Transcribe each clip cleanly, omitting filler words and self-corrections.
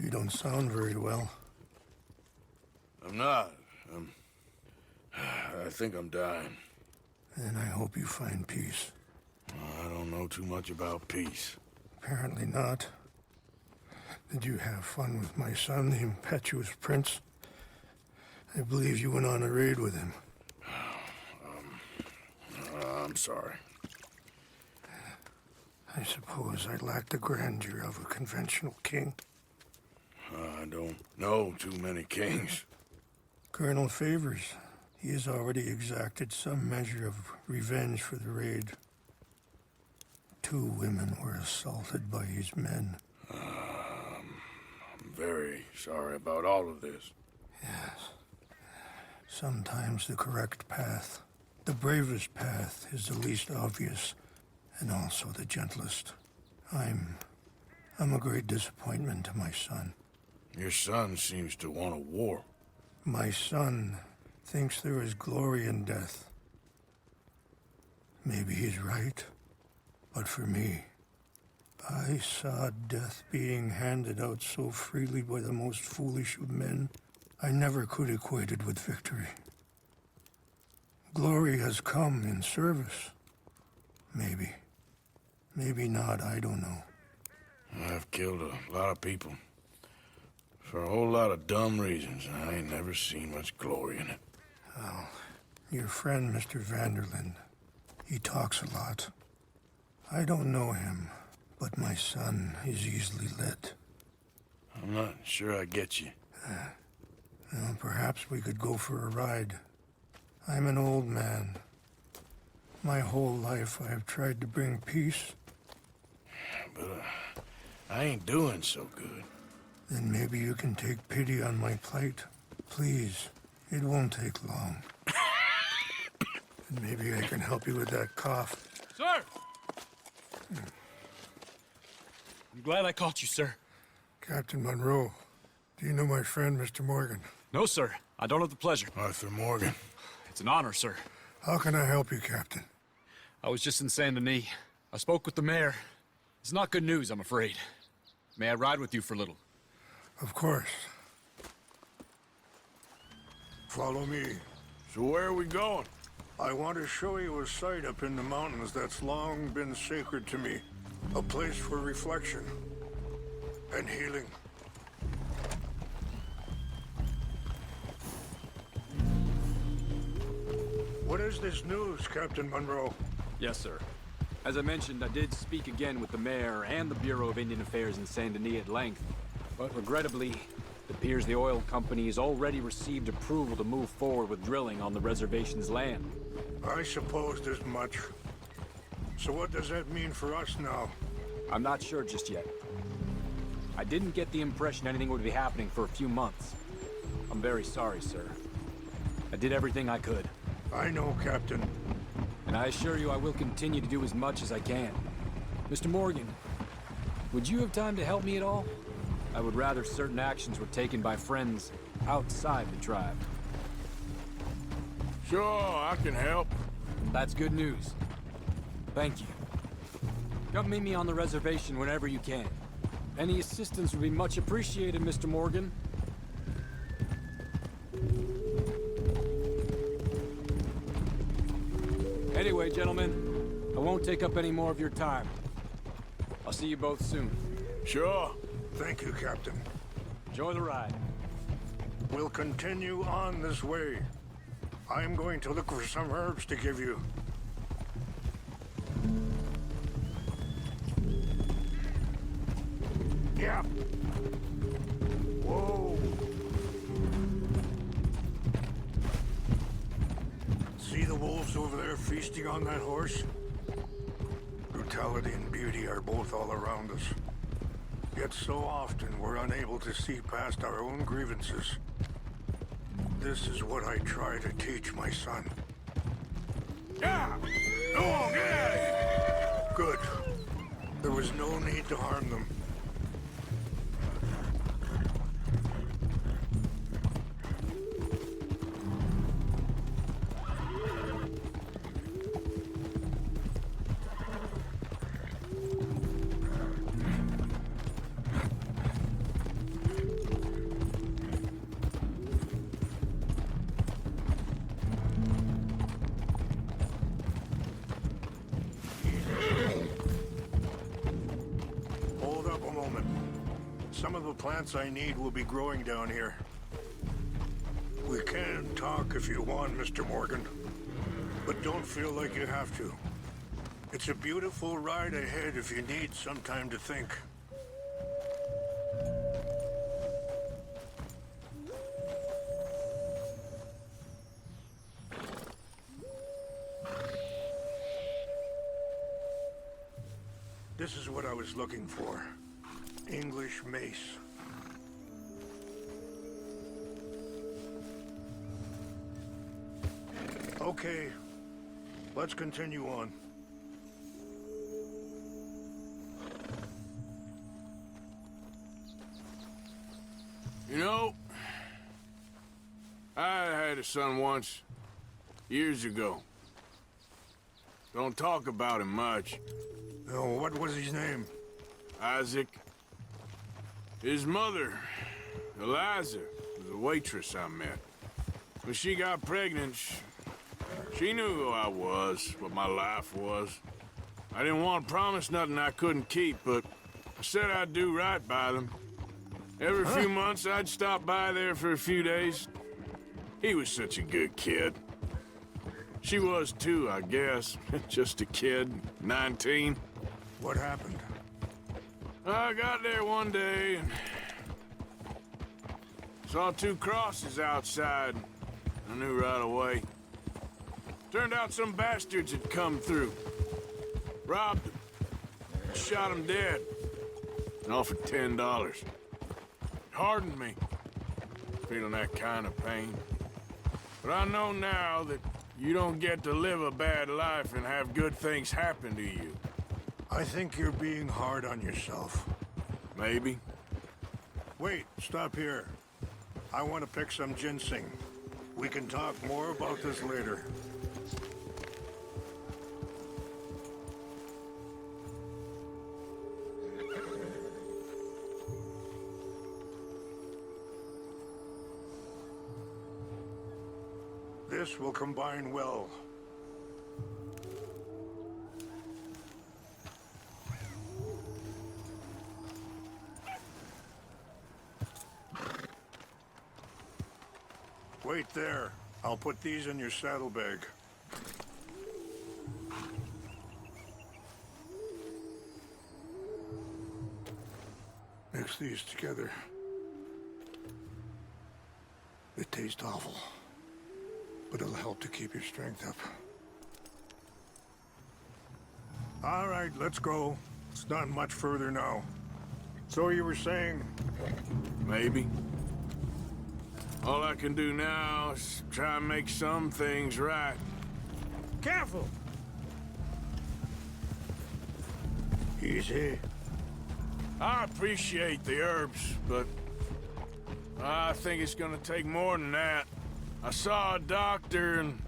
You don't sound very well. I'm not. I think I'm dying. And I hope you find peace. I don't know too much about peace. Apparently not. Did you have fun with my son, the impetuous prince? I believe you went on a raid with him. I'm sorry. I suppose I lack the grandeur of a conventional king. I don't know too many kings. Colonel Favors, he has already exacted some measure of revenge for the raid. 2 women were assaulted by his men. I'm very sorry about all of this. Yes. Sometimes the correct path, the bravest path, is the least obvious, and also the gentlest. I'm a great disappointment to my son. Your son seems to want a war. My son thinks there is glory in death. Maybe he's right, but for me, I saw death being handed out so freely by the most foolish of men, I never could equate it with victory. Glory has come in service. Maybe. Maybe not, I don't know. I've killed a lot of people. For a whole lot of dumb reasons, and I ain't never seen much glory in it. Well, your friend, Mr. Vanderlyn, he talks a lot. I don't know him, but my son is easily led. I'm not sure I get you. Well, perhaps we could go for a ride. I'm an old man. My whole life I have tried to bring peace. But I ain't doing so good. Then maybe you can take pity on my plight. Please, it won't take long. And maybe I can help you with that cough. Sir! I'm glad I caught you, sir. Captain Monroe, do you know my friend, Mr. Morgan? No, sir. I don't have the pleasure. Arthur Morgan. It's an honor, sir. How can I help you, Captain? I was just in Saint Denis. I spoke with the mayor. It's not good news, I'm afraid. May I ride with you for a little? Of course. Follow me. So where are we going? I want to show you a site up in the mountains that's long been sacred to me. A place for reflection and healing. What is this news, Captain Monroe? Yes, sir. As I mentioned, I did speak again with the mayor and the Bureau of Indian Affairs in Saint Denis at length. But regrettably, it appears the oil company has already received approval to move forward with drilling on the reservation's land. I supposed as much. So what does that mean for us now? I'm not sure just yet. I didn't get the impression anything would be happening for a few months. I'm very sorry, sir. I did everything I could. I know, Captain. And I assure you I will continue to do as much as I can. Mr. Morgan, would you have time to help me at all? I would rather certain actions were taken by friends outside the tribe. Sure, I can help. That's good news. Thank you. Come meet me on the reservation whenever you can. Any assistance would be much appreciated, Mr. Morgan. Anyway, gentlemen, I won't take up any more of your time. I'll see you both soon. Sure. Thank you, Captain. Enjoy the ride. We'll continue on this way. I'm going to look for some herbs to give you. Yeah. Whoa. See the wolves over there feasting on that horse? Brutality and beauty are both all around us. Yet so often we're unable to see past our own grievances. This is what I try to teach my son. Yeah! Go on, get out of here! Good. There was no need to harm them. some of the plants I need will be growing down here. We can talk if you want, Mr. Morgan. But don't feel like you have to. It's a beautiful ride ahead if you need some time to think. This is what I was looking for. English mace. Okay, let's continue on. You know, I had a son once, years ago. Don't talk about him much. Oh, what was his name? Isaac. His mother, Eliza, was a waitress I met. When she got pregnant, she knew who I was, what my life was. I didn't want to promise nothing I couldn't keep, but I said I'd do right by them. Every few months, I'd stop by there for a few days. He was such a good kid. She was too, I guess. Just a kid, 19. What happened? I got there one day and saw two crosses outside. I knew right away. Turned out some bastards had come through. Robbed them. Shot them dead. And offered $10. Hardened me. Feeling that kind of pain. But I know now that you don't get to live a bad life and have good things happen to you. I think you're being hard on yourself. Maybe. Wait, stop here. I want to pick some ginseng. We can talk more about this later. This will combine well. Wait there. I'll put these in your saddlebag. Mix these together. They taste awful, but it'll help to keep your strength up. All right, let's go. It's not much further now. So you were saying? Maybe. All I can do now is try and make some things right. Careful! Easy. I appreciate the herbs, but I think it's gonna take more than that. I saw a doctor and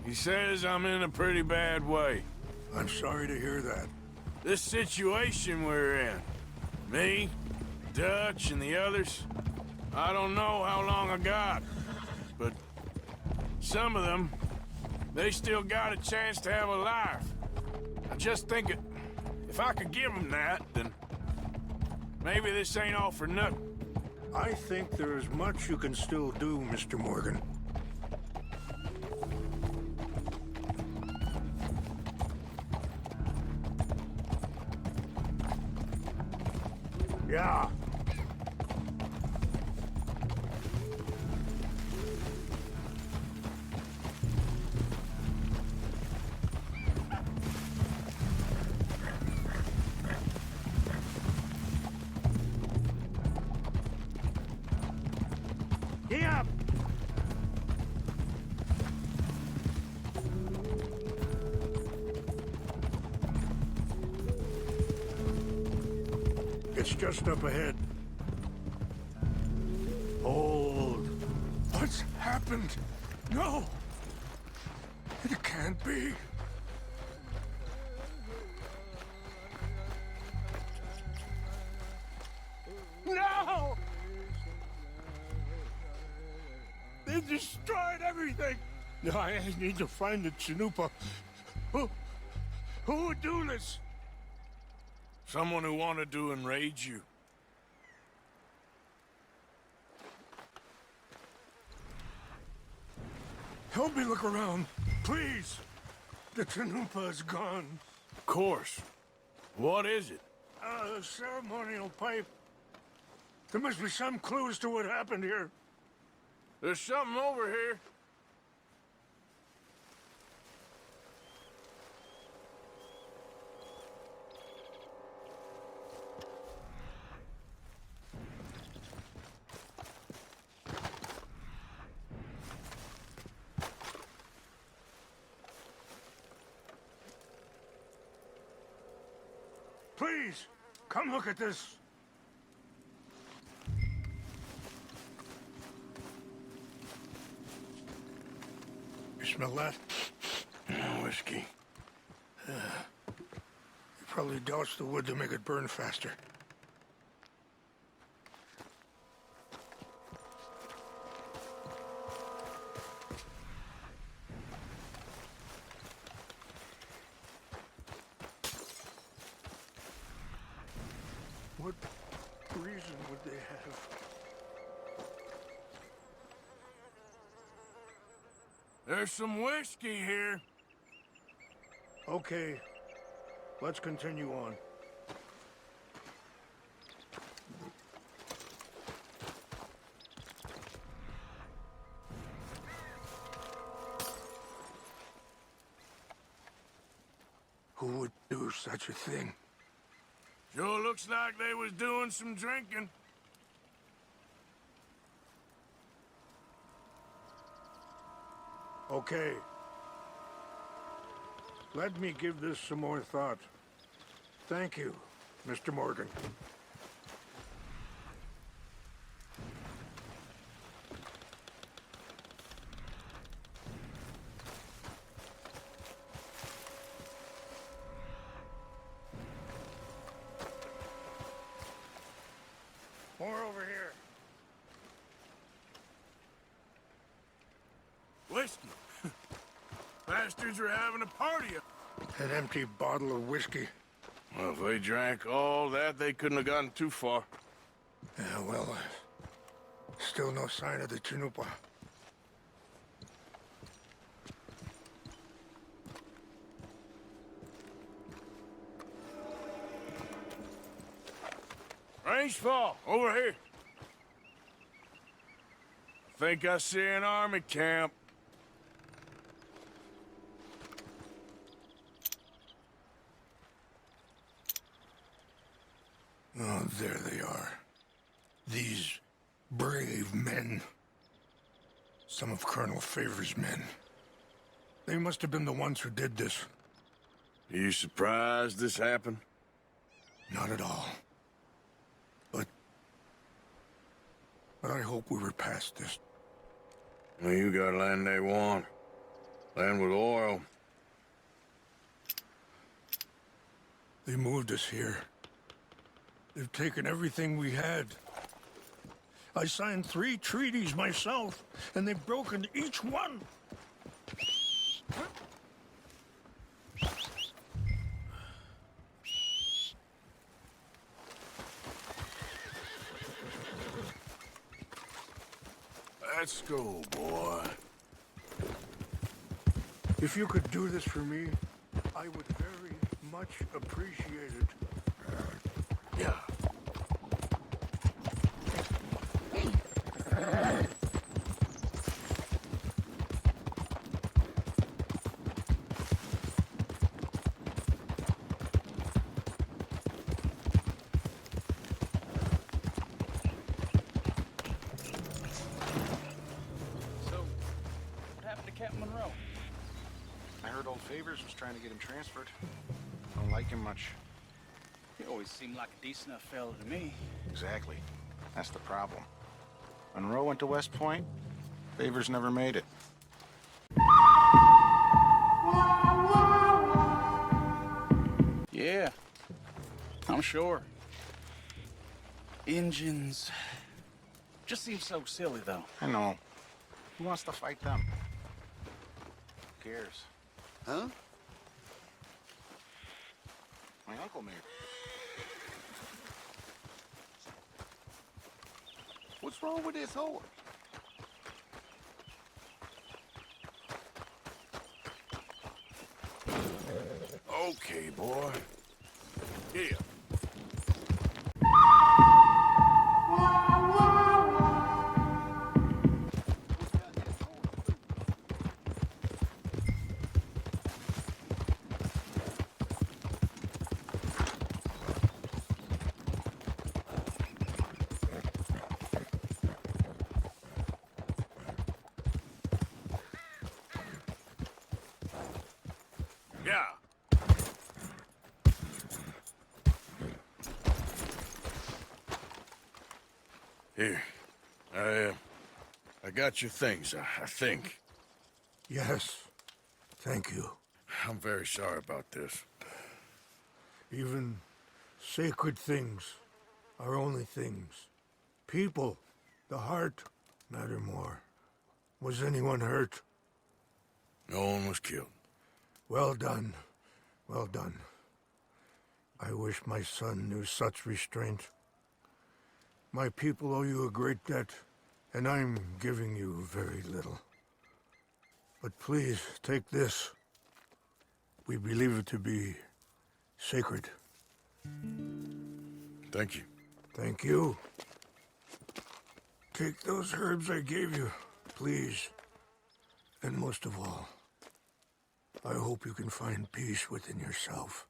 he says I'm in a pretty bad way. I'm sorry to hear that. This situation we're in, me, Dutch, and the others, I don't know how long I got, but some of them, they still got a chance to have a life. I just think if I could give them that, then maybe this ain't all for nothing. I think there is much you can still do, Mr. Morgan. Yeah. Yeah. It's just up ahead. Hold. What's happened? No! It can't be. No! They destroyed everything! No, I need to find the Chanupa. Who would do this? Someone who wanted to enrage you. Help me look around, please. The Chanupa is gone. Of course. What is it? A ceremonial pipe. There must be some clues to what happened here. There's something over here. Please, come look at this. You smell that? Whiskey. You probably doused the wood to make it burn faster. What reason would they have? There's some whiskey here. Okay, let's continue on. Who would do such a thing? Sure looks like they was doing some drinking. Okay. Let me give this some more thought. Thank you, Mr. Morgan. More over here. Whiskey. Bastards are having a party. An empty bottle of whiskey. Well, if they drank all that, they couldn't have gotten too far. Yeah, well, still no sign of the Chanupa. Range fall, over here. Think I see an army camp. Oh, there they are. These brave men. Some of Colonel Favor's men. They must have been the ones who did this. Are you surprised this happened? Not at all. But I hope we were past this. Well, you got land they want. Land with oil. They moved us here. They've taken everything we had. I signed 3 treaties myself, and they've broken each one. Let's go, boy. If you could do this for me, I would very much appreciate it. Yeah. Favors was trying to get him transferred. Don't like him much. He always seemed like a decent enough fella to me. Exactly. That's the problem. Monroe went to West Point. Favors never made it. Yeah, I'm sure. Engines. Just seems so silly, though. I know. Who wants to fight them? Who cares? Huh? My uncle made it. What's wrong with this horse? Okay, boy. Here. Yeah. Here. I got your things, I think. Yes. Thank you. I'm very sorry about this. Even sacred things are only things. People, the heart, matter more. Was anyone hurt? No one was killed. Well done. Well done. I wish my son knew such restraint. My people owe you a great debt, and I'm giving you very little. But please, take this. We believe it to be sacred. Thank you. Thank you. Take those herbs I gave you, please. And most of all, I hope you can find peace within yourself.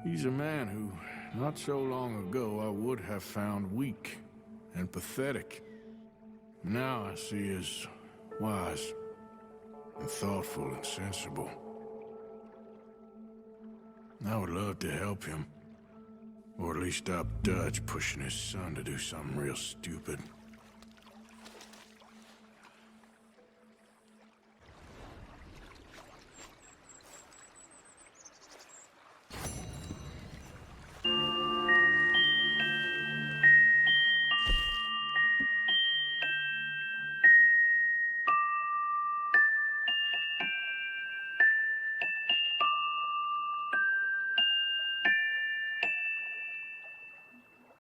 He's a man who, not so long ago, I would have found weak and pathetic. Now I see as wise and thoughtful and sensible. I would love to help him, or at least stop Dutch pushing his son to do something real stupid.